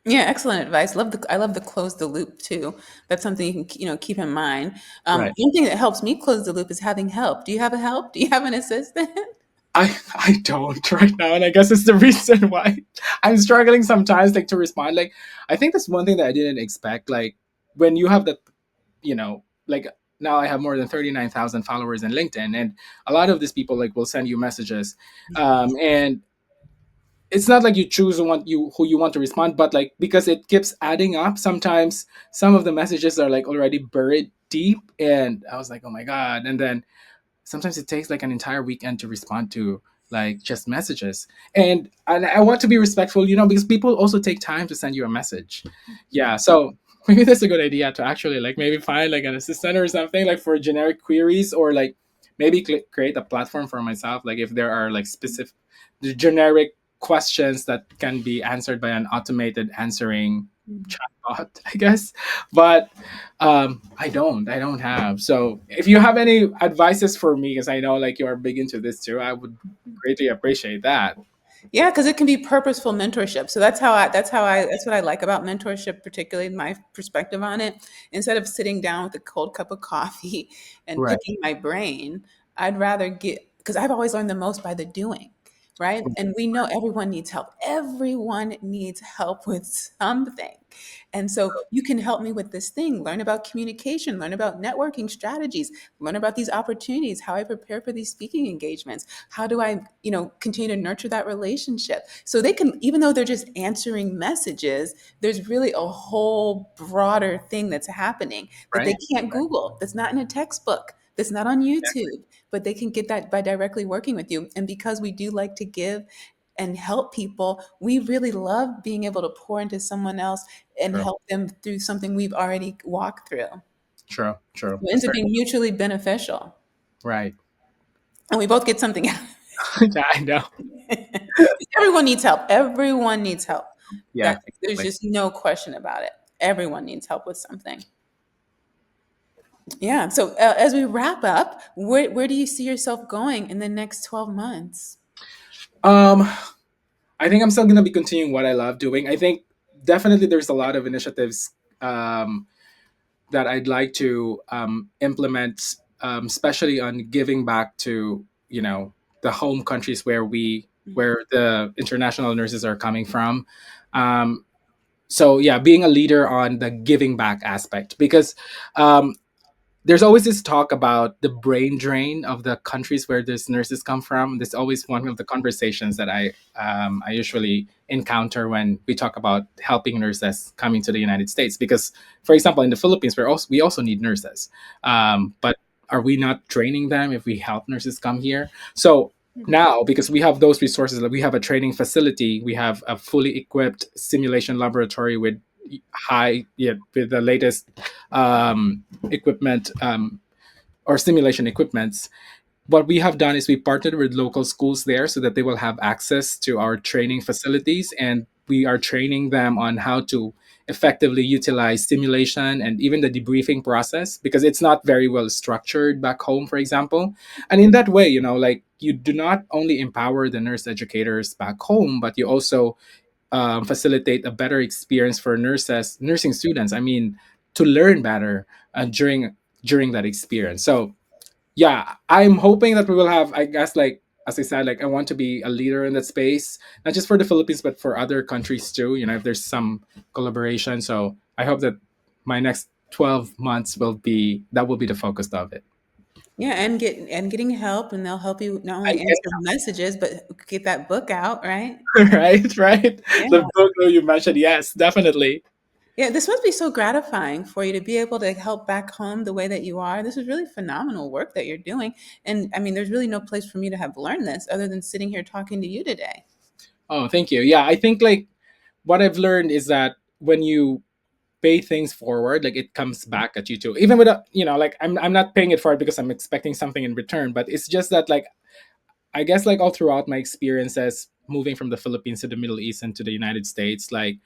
Yeah, excellent advice. I love the close the loop too. That's something you can keep in mind. Right. One thing that helps me close the loop is having help. Do you have a help? Do you have an assistant? I don't right now, and I guess it's the reason why I'm struggling sometimes, like, to respond. Like, I think that's one thing that I didn't expect. Like, when you have that, like, now I have more than 39,000 followers in LinkedIn, and a lot of these people like will send you messages, and it's not like you choose who you want to respond, but like, because it keeps adding up. Sometimes some of the messages are like already buried deep, and I was like, oh my god, and then sometimes it takes like an entire weekend to respond to like just messages. And I want to be respectful, because people also take time to send you a message. Yeah, so maybe that's a good idea to actually like maybe find like an assistant or something, like for generic queries, or like maybe create a platform for myself, like if there are like specific generic questions that can be answered by an automated answering chatbot, I guess. But I don't have. So if you have any advices for me, because I know like you are big into this too, I would greatly appreciate that. Yeah, because it can be purposeful mentorship. So that's what I like about mentorship, particularly my perspective on it. Instead of sitting down with a cold cup of coffee and Right. picking my brain, I'd rather because I've always learned the most by the doing, right? And we know everyone needs help. Everyone needs help with something. And so you can help me with this thing, learn about communication, learn about networking strategies, learn about these opportunities, how I prepare for these speaking engagements. How do I, continue to nurture that relationship? So they can, even though they're just answering messages, there's really a whole broader thing that's happening that they Right. can't Google, that's not in a textbook, that's not on YouTube, but they can get that by directly working with you. And because we do like to give and help people, we really love being able to pour into someone else and True. help them through something we've already walked through. True. True. It That's ends up very being mutually beneficial. right. And we both get something out. Yeah, I know. Everyone needs help. Everyone needs help. Yeah, That there's exactly. just no question about it. Everyone needs help with something. Yeah. So as we wrap up, where do you see yourself going in the next 12 months? Um, I think I'm still gonna be continuing what I love doing. I think definitely there's a lot of initiatives that I'd like to implement, especially on giving back to the home countries where the international nurses are coming from. Um, so yeah, being a leader on the giving back aspect, because um, there's always this talk about the brain drain of the countries where these nurses come from. There's always one of the conversations that I usually encounter when we talk about helping nurses coming to the United States. Because, for example, in the Philippines, we also need nurses, but are we not training them if we help nurses come here? So now, because we have those resources, like we have a training facility, we have a fully equipped simulation laboratory with with the latest equipment, or simulation equipments. What we have done is we partnered with local schools there so that they will have access to our training facilities, and we are training them on how to effectively utilize simulation and even the debriefing process, because it's not very well structured back home, for example. And in that way, like, you do not only empower the nurse educators back home, but you also facilitate a better experience for nursing students. I mean, to learn better during that experience. So yeah, I'm hoping that we will have, I guess, like, as I said, like, I want to be a leader in that space, not just for the Philippines but for other countries too. If there's some collaboration. So I hope that my next 12 months will be the focus of it. Yeah, and getting help, and they'll help you not I only answer messages, but get that book out, right? get right, right. Yeah. The book that you mentioned, yes, definitely. Yeah, this must be so gratifying for you to be able to help back home the way that you are. This is really phenomenal work that you're doing. And I mean, there's really no place for me to have learned this other than sitting here talking to you today. Oh, thank you. Yeah, I think like what I've learned is that when you pay things forward, like it comes back at you too. Even without, like I'm not paying it forward because I'm expecting something in return, but it's just that like I guess like all throughout my experiences moving from the Philippines to the Middle East and to the United States, like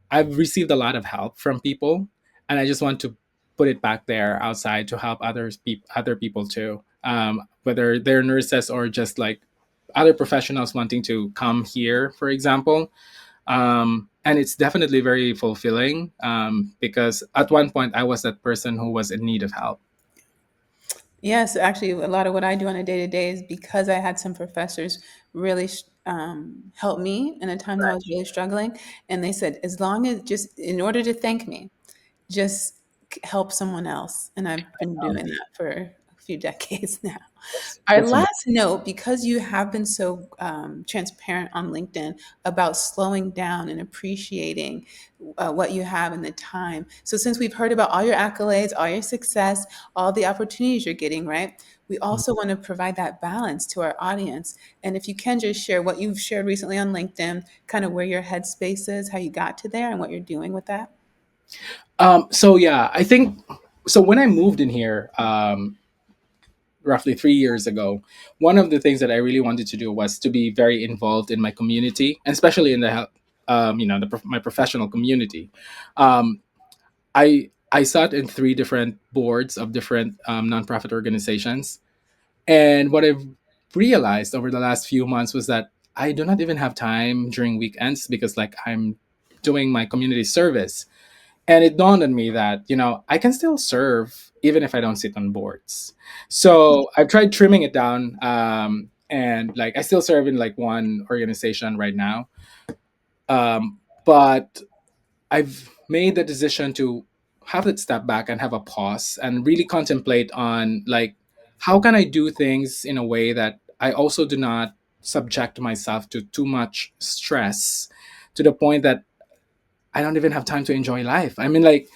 I've received a lot of help from people, and I just want to put it back there outside to help other people too, whether they're nurses or just like other professionals wanting to come here, for example. And it's definitely very fulfilling because at one point I was that person who was in need of help. Yes, actually, a lot of what I do on a day to day is because I had some professors really help me in a time that I was really struggling. And they said, as long as just in order to thank me, just help someone else. And I've been doing that for a few decades now. Our That's amazing. last note, because you have been so transparent on LinkedIn about slowing down and appreciating what you have in the time. So, since we've heard about all your accolades, all your success, all the opportunities you're getting, right? We also want to provide that balance to our audience. And if you can just share what you've shared recently on LinkedIn, kind of where your headspace is, how you got to there, and what you're doing with that. So yeah, I think so. When I moved in here, roughly 3 years ago, one of the things that I really wanted to do was to be very involved in my community, and especially in the my professional community. Um, I sat in three different boards of different nonprofit organizations, and what I've realized over the last few months was that I do not even have time during weekends because like I'm doing my community service. And it dawned on me that I can still serve even if I don't sit on boards. So I've tried trimming it down, and like I still serve in like one organization right now, but I've made the decision to have that step back and have a pause and really contemplate on like how can I do things in a way that I also do not subject myself to too much stress to the point that I don't even have time to enjoy life. I mean, like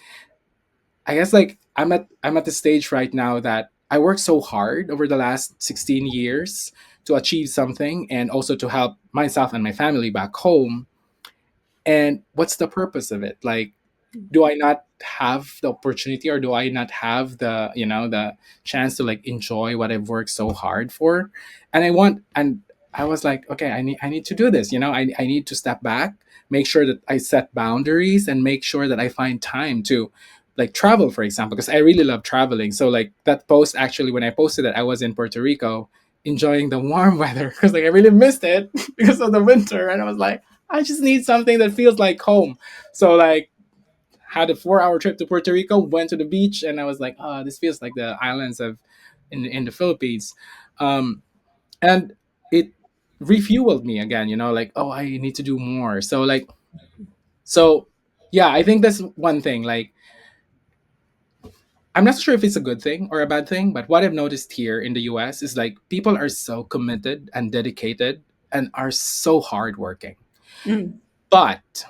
I guess like I'm at the stage right now that I worked so hard over the last 16 years to achieve something and also to help myself and my family back home. And what's the purpose of it? Like, do I not have the opportunity, or do I not have the chance to like enjoy what I've worked so hard for? And I was like, okay, I need to do this. I need to step back, make sure that I set boundaries, and make sure that I find time to like travel, for example, because I really love traveling. So like that post, actually, when I posted it, I was in Puerto Rico enjoying the warm weather because like I really missed it because of the winter, and I was like, I just need something that feels like home. So like had a 4 hour trip to Puerto Rico, went to the beach, and I was like, oh, this feels like the islands of in the Philippines. Um, and it refueled me again, like, oh, I need to do more. So yeah, I think that's one thing. Like, I'm not sure if it's a good thing or a bad thing, but what I've noticed here in the US is like people are so committed and dedicated and are so hardworking. Mm. But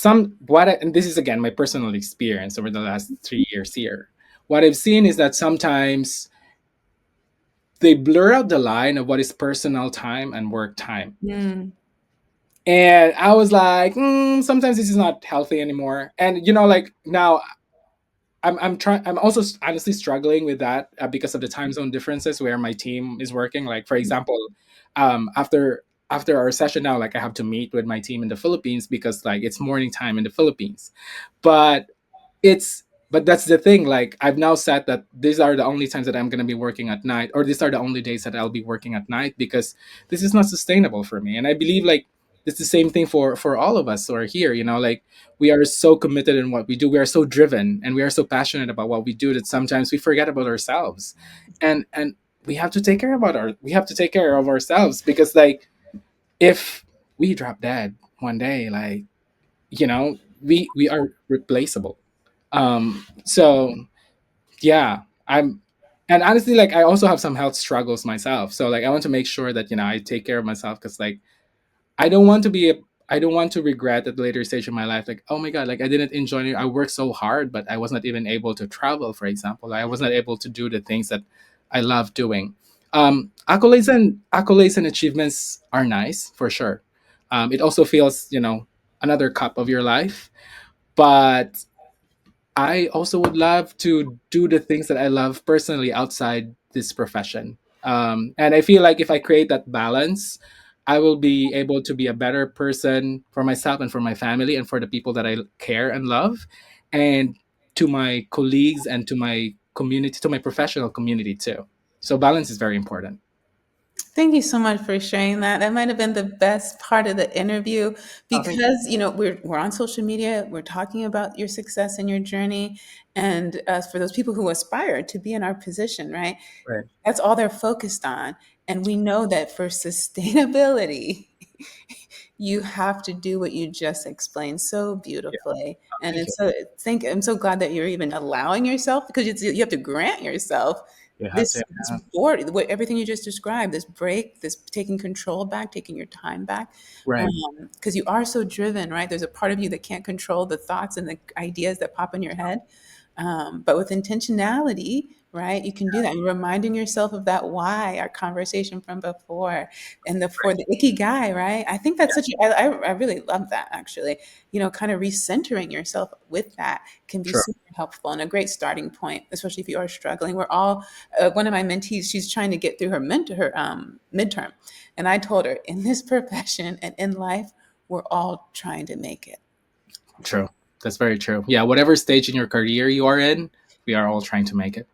and this is again my personal experience over the last 3 years here. What I've seen is that sometimes they blur out the line of what is personal time and work time. Mm. And I was like, sometimes this is not healthy anymore. And like now I'm trying. I'm also honestly struggling with that because of the time zone differences where my team is working. Like for example, after our session now, like I have to meet with my team in the Philippines because like it's morning time in the Philippines, but but that's the thing. Like I've now said that these are the only times that I'm going to be working at night, or these are the only days that I'll be working at night because this is not sustainable for me. And I believe like it's the same thing for all of us who are here. Like we are so committed in what we do. We are so driven and we are so passionate about what we do that sometimes we forget about ourselves, and we have to take care of ourselves because like if we drop dead one day, like we are replaceable. So yeah, and honestly, like I also have some health struggles myself. So like I want to make sure that I take care of myself because like I don't want to be a, I don't want to regret at the later stage of my life, like, oh my God, like I didn't enjoy it. I worked so hard, but I was not even able to travel, for example. I was not able to do the things that I love doing. Accolades and achievements are nice for sure. It also feels, another cup of your life. But I also would love to do the things that I love personally outside this profession. And I feel like if I create that balance, I will be able to be a better person for myself and for my family and for the people that I care and love, and to my colleagues and to my community, to my professional community too. So balance is very important. Thank you so much for sharing that. That might have been the best part of the interview Oh, thank because, we're on social media, we're talking about your success and your journey. And for those people who aspire to be in our position, right? you. Right. That's all they're focused on. And we know that for sustainability, you have to do what you just explained so Yeah. beautifully. Oh, And thank you. it's so I'm so glad that you're even allowing yourself, because you have to grant yourself You have to. this board, everything you just described, this break, this taking control back, taking your time back, Right. because you are so driven, right? There's a part of you that can't control the thoughts and the ideas that pop in your head. But with intentionality, right, you can do that. And reminding yourself of that why, our conversation from before, and for the icky guy, right? I think that's I really love that actually. Kind of recentering yourself with that can be True. super helpful and a great starting point, especially if you are struggling. We're all, one of my mentees, she's trying to get through her midterm. And I told her, in this profession and in life, we're all trying to make it. True. That's very true. Yeah. Whatever stage in your career you are in, we are all trying to make it.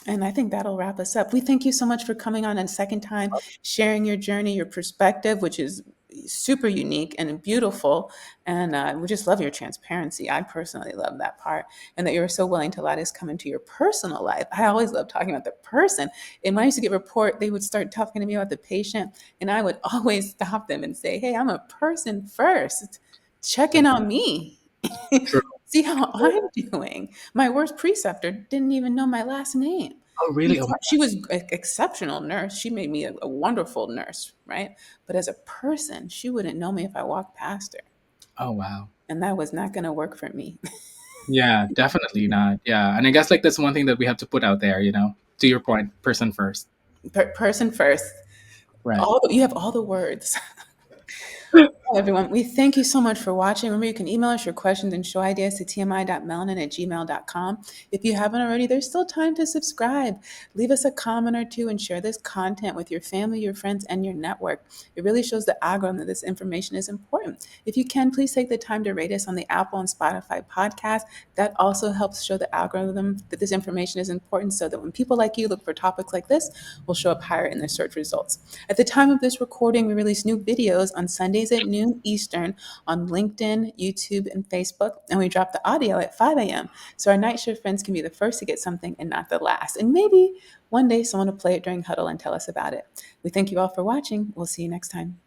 And I think that'll wrap us up. We thank you so much for coming on a second time, sharing your journey, your perspective, which is super unique and beautiful. And we just love your transparency. I personally love that part. And that you're so willing to let us come into your personal life. I always love talking about the person. And when I used to get report, they would start talking to me about the patient. And I would always stop them and say, hey, I'm a person first. Check in on me. True. See how I'm doing. My worst preceptor didn't even know my last name. Oh, really? Oh, my She was an exceptional nurse. She made me a wonderful nurse, right? But as a person, she wouldn't know me if I walked past her. Oh, wow. And that was not going to work for me. Yeah, definitely not. Yeah. And I guess like that's one thing that we have to put out there, to your point, person first. Person first. Right. You have all the words. Well, everyone, we thank you so much for watching. Remember, you can email us your questions and show ideas to tmi.melanin@gmail.com. If you haven't already, there's still time to subscribe. Leave us a comment or two and share this content with your family, your friends, and your network. It really shows the algorithm that this information is important. If you can, please take the time to rate us on the Apple and Spotify podcast. That also helps show the algorithm that this information is important, so that when people like you look for topics like this, we'll show up higher in their search results. At the time of this recording, we release new videos on Sundays at noon Eastern on LinkedIn, YouTube, and Facebook, and we drop the audio at 5 a.m. so our night shift friends can be the first to get something and not the last. And maybe one day someone will play it during huddle and tell us about it. We thank you all for watching. We'll see you next time.